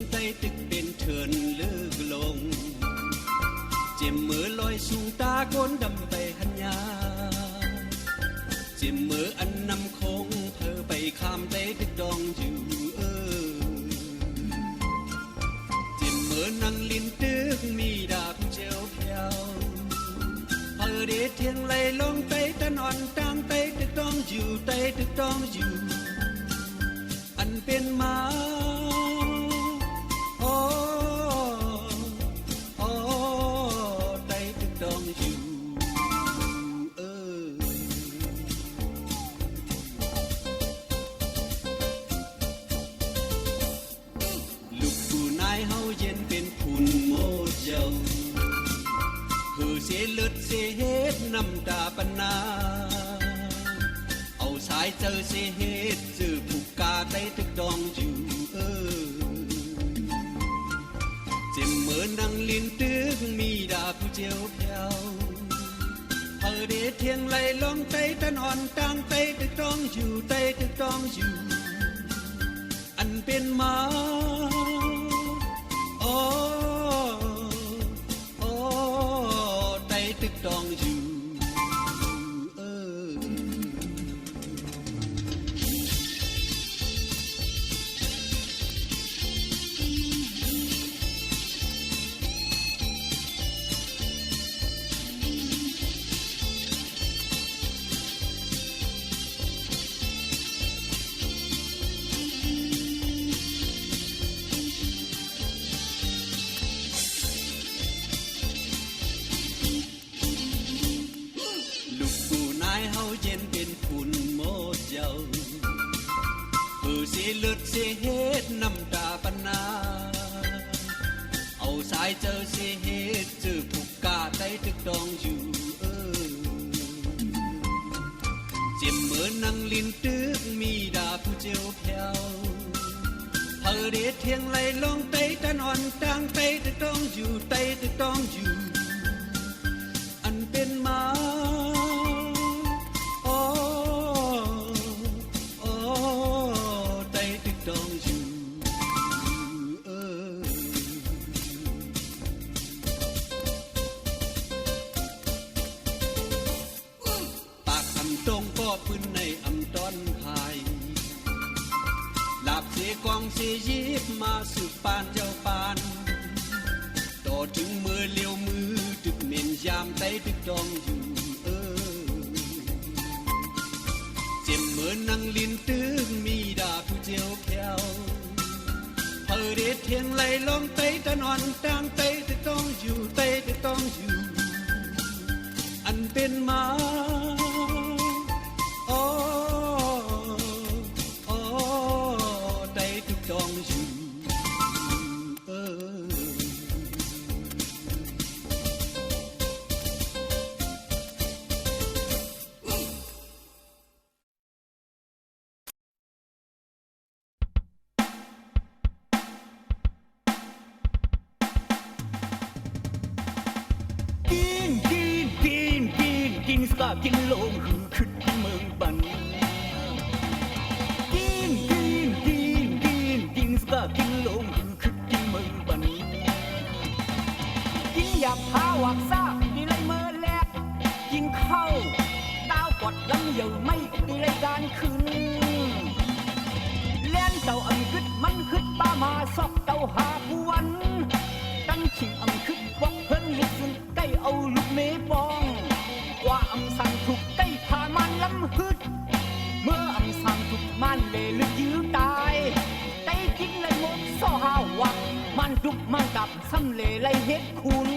ใจตึกเป็นเถินเลิกลงเจ็มมือลอยสูงตาโกนดำไปหันยาเจ็มมืออันนำคงเพอไปข้ามใจตึกดองอยู่เจ็มมือนั่งลิ้นตึกมีดาบเจียวเพียวเพอเดเทียงไหลลงไปตะนอนตามไปตึกดองอยู่ไปตึกดองอยู่อันเป็นมาเสียเลือดเสียเฮ็ดน้ำตาปนาเอาสายเจอเสียเฮ็ดจื้อผูกกาได้ตึกดองอยู่เจ็มเหมือนนั่งลิ้นตึกมีดาบผู้เจียวเพียวเพอเดเทียงไหลลงไตตะนอนต่างไตตึกดองอยู่ไตตึกดองอยู่อันเป็นมาตึกดองอยู่เสียเลือดเสียเฮ็ดน้ำตาปนาเอาสายเจอเสียเฮ็ดจื้อผูกกาได้ตึกดองอยู่เจ็มเหมือนนั่งลิ้นตึกมีดาบผู้เจียวเพียวเพอเดเทียงไหลลงไตตะนอนต่างไตตึกดองอยู่ไตตึกดองอยู่อันเป็นมาปืนในอำต้นพายลาบเสียกองเสียยิบมาสืบปานเจ้าปานต่อถึงมือเลี้ยวมือตึกเม่นยามไตตึกดองอยู่เจ็มเหมือนนั่งลิ้นตึกมีดาบผู้เจียวเพียวเพอเดเทียงไหลลงไตตะนอนต่างไตตึกดองอยู่ไตตึกดองอยู่อันเป็นมากินสกากินลงหือขึ้นเมืองบันกินสกากินลงหือขึ้นเมืองบันกินอยากพาวักซ่าดีเลยเมื่อแลกกินข้าวดาวกอดลำเหยาไม่ดีเลยการขึ้นเล่นเต่าอังคึดมันคึดป้ามาซอกเต่าหาผู้วันตั้งชิงอังคึดวักเพิ่นลิซึนใกล้เอาลูกเมปองว่าอำสั่งถูกใกล้พามันล้ำฮึดเมื่ออำสั่งถูกมันเลยลึกยื้อตายไต้กินเลยหมดซ่อหาวักมันดุกมันดับซ้ำเลยเลยเฮ็ดคุณ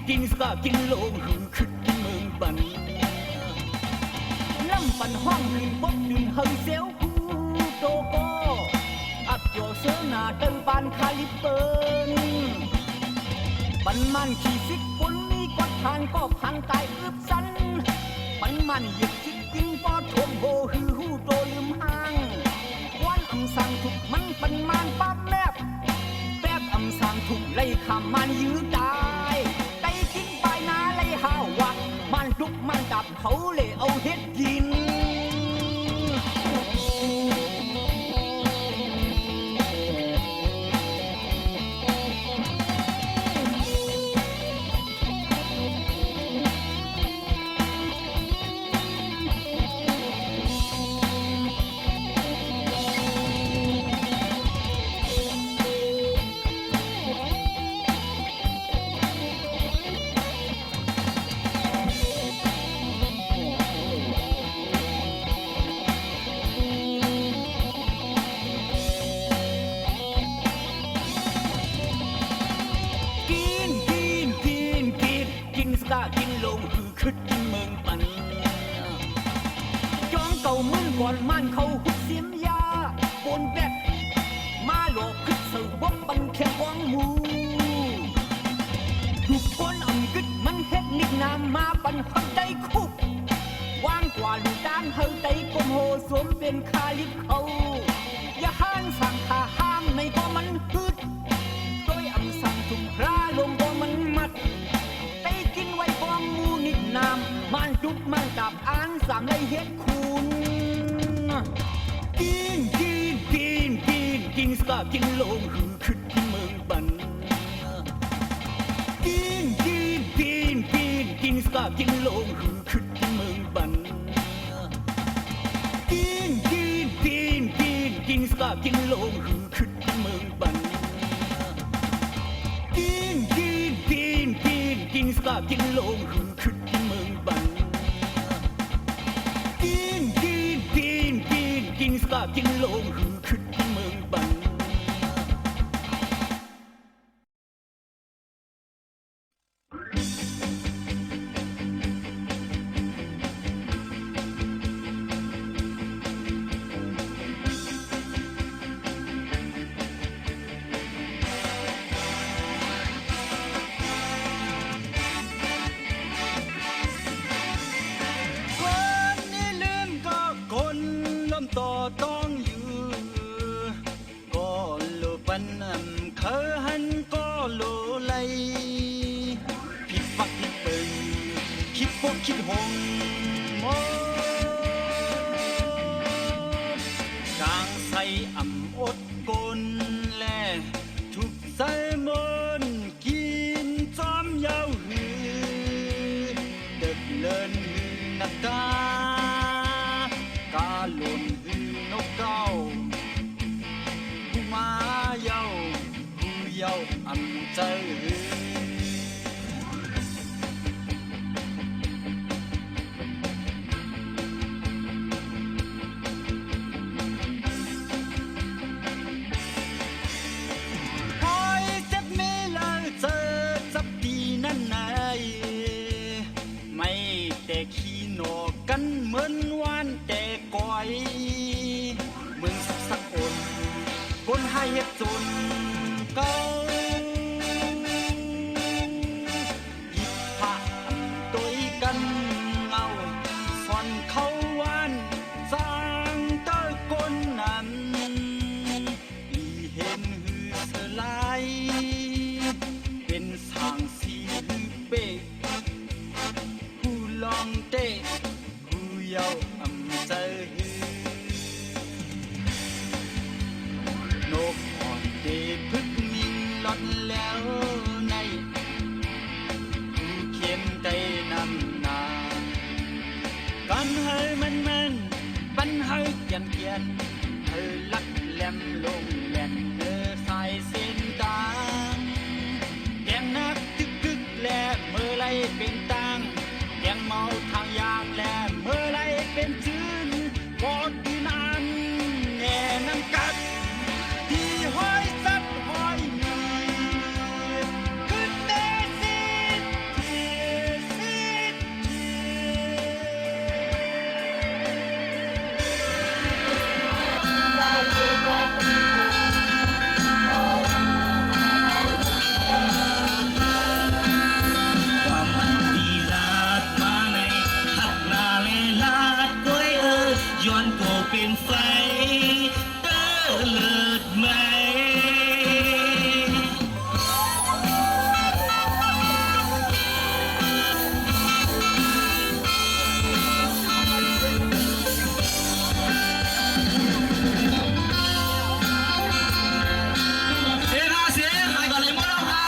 กินสกากินโลงหือขึ้นเมืองบันล้ำปันห้องขึ้นบกดึงเฮยเซลคูโตโกอับโยเสือหน้าเติมปานคาลิเปินปันมันขี่ซิกฝนมีกอดทานก็พันตายอึบสันปันมันหยิบจิกกินปอทวงโหฮือหูโตลืมห่างวันอำสั่งถูกมันปันมันปั๊บแลบแป๊บอำสั่งถูกไล่ขามมันยื้อตายไต้กินปลายนาไล่ห้าวักมันดุกมันดับเขาเลยเอาเฮ็ดกิน เป็นคาลิบเขาอย่าห้านสั่งขาห้ามในก็มันฮึดโดยอำสั่งถุงพระลงก็มันมัดไต้กินไว้ฟองมูนิดน้ำมันจุบมันกับอ่านสามไรเฮ็ดคุณกินสกากินลงหือขึ้นเมืองบันกินสกากินลงหือขึ้นเมืองบันกินสกากินลงหือขึ้นเมืองบันกินสกากินลงหือขึ้นเมืองบันกินสกากินลงหือขึ้นเมืองบันต่อต้องอยู่ก็โลปันเคอหันก็โลไลผิดปักผิดเปิงคิดพวกคิดหงโมกลางใส่อดกลและทุกใส่มนกินจอมยาวหือเด็กเลินหือนักกากาหล่นหือนกเก้าผู้มาเย้าผู้เย้าใจหือขี้หนอกันเหมือนวานแต่ก่อยเมืองสักคนคนให้เฮ็ดจนเก่าหยิบผ้าตัวกันเงาซ่อนเขาวานสร้างเต้าก้นนั้นอีเห็นหือเสลายเป็นสางสีหือเป๊ะลองเตะผู้เยาว์ใจหือนกอ่อนเดพึกมิงหลอดแล้วในผู้เขียนใจนำนากันให้มันปันให้เกียนเธอลักแหลมลงแหลนเนื้อสายเส้นตางแกงนักตึกและเมื่อไรเป็นตังยังเมาทางยางและเมื่อไรเป็นจืนกอดดีนานแง่น้ำกัดที่ห้อยซับห้อยมีขึ้นเตสิทีสิทีย้อนก็เป็นไฟเตอเลิศไหมเสียค่ะเสียใครก่อนเลยมั้งค่ะ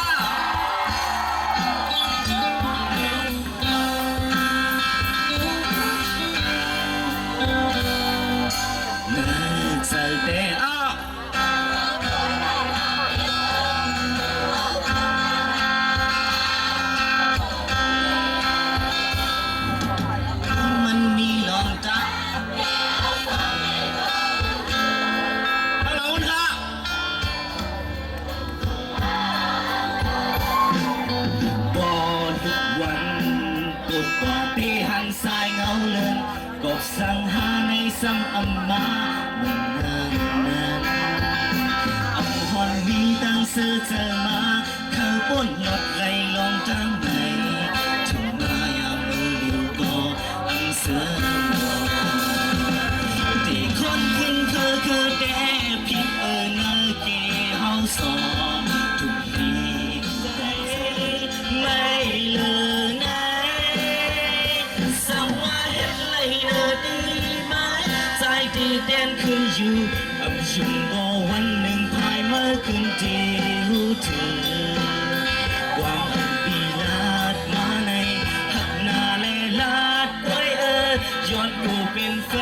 ใส่แต่มันมีลองจับฮัลโหลค่ะก่อนทุกวันปวดกว่าตีหันสายเงาเลินกบสั่งหาในสั่งอำมามันเนิน อยู่อับชุ่มก็วันหนึ่งภายเมื่อคืนที่รู้เธอความอันปีลาดมาในหักหน้าและลาดไว้ย้อนกูเป็นไฟ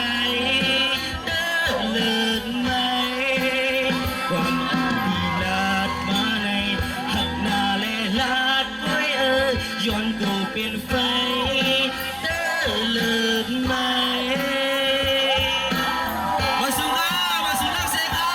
เลิกไหมความอันปีลาดมาในหักหน้าและลาดไว้ย้อนกูเป็นไฟเลิกไหมมาสุรามาสุรักเสกา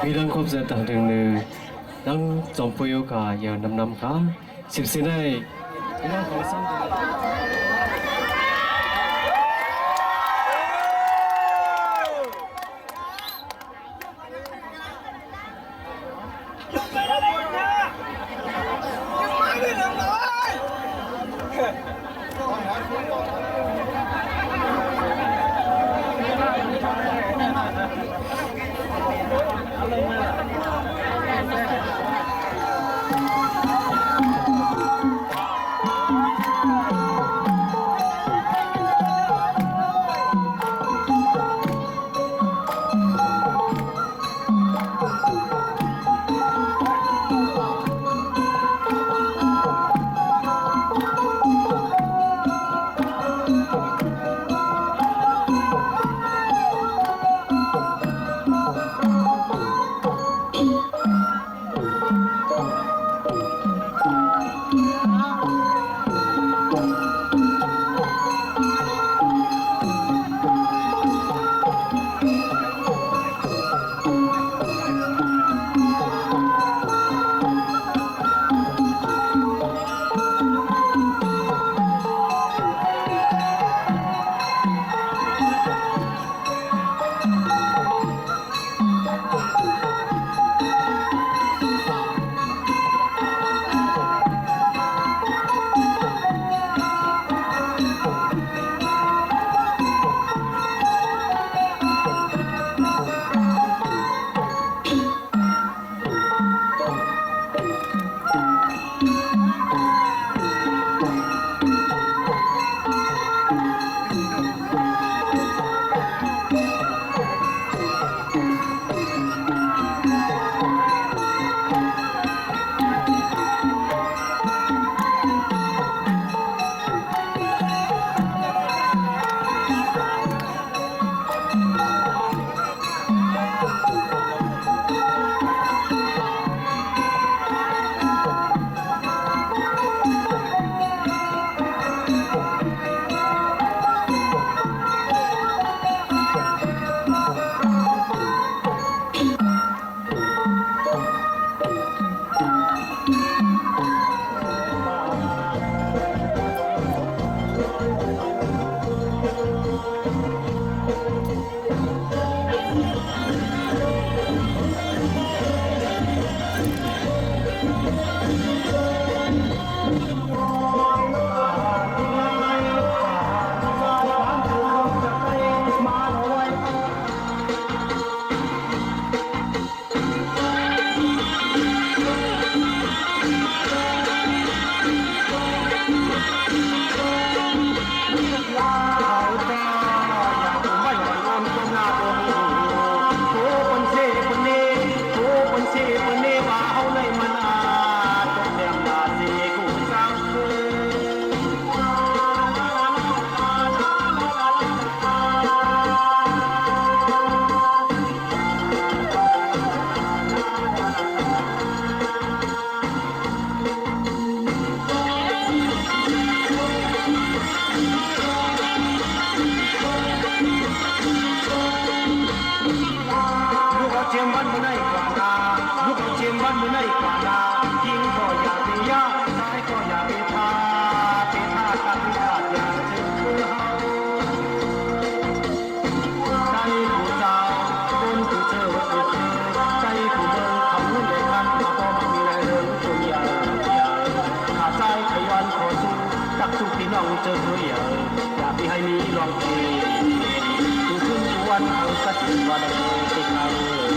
Bilang kop zeta deng ne nang zompoyo ka ya nam ka sipsinai bilang kop sam พี่น้องเจอเธออยากให้มีลองเพลงคือขึ้นวันเอาสักวันไปทาง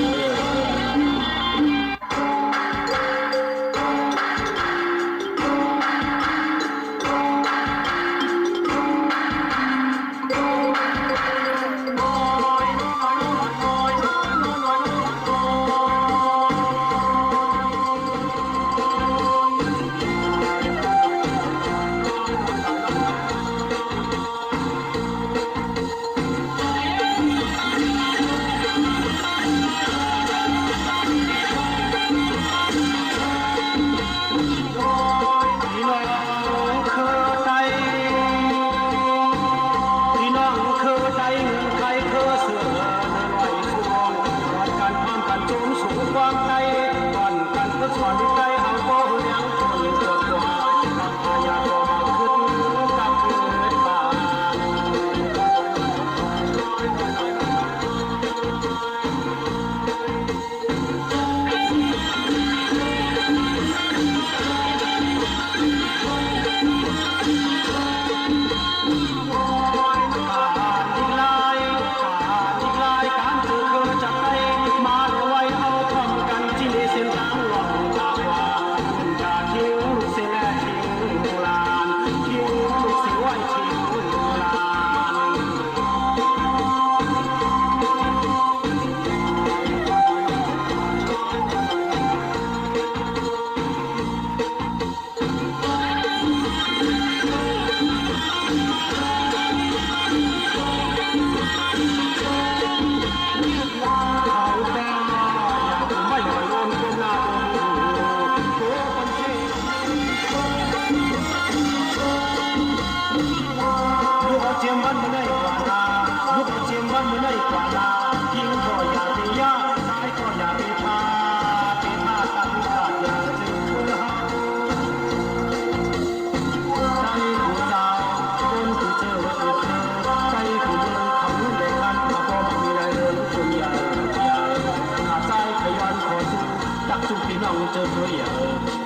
เจอเธอ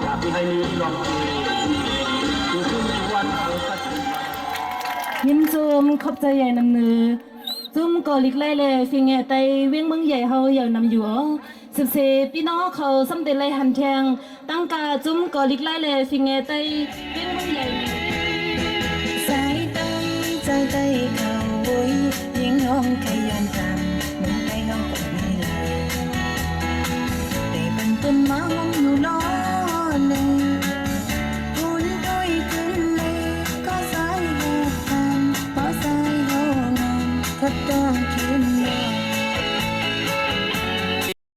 อยากให้มีลองเพลงคือขึ้นวันเอาสักวัน ยิ้มจุมขอบใจใหญ่นำเนือจุมก่อลิกไล่เลยฟิงเงไตเวียงเมืองใหญ่เฮาอย่างนำอยู่สิบสี่พี่น้องเขาสำเร็จไล่หันแทงตั้งกาจุมก่อลิกไล่เลยฟิงเงไตเวียงเมืองใหญ่ สายตาใจใต้ข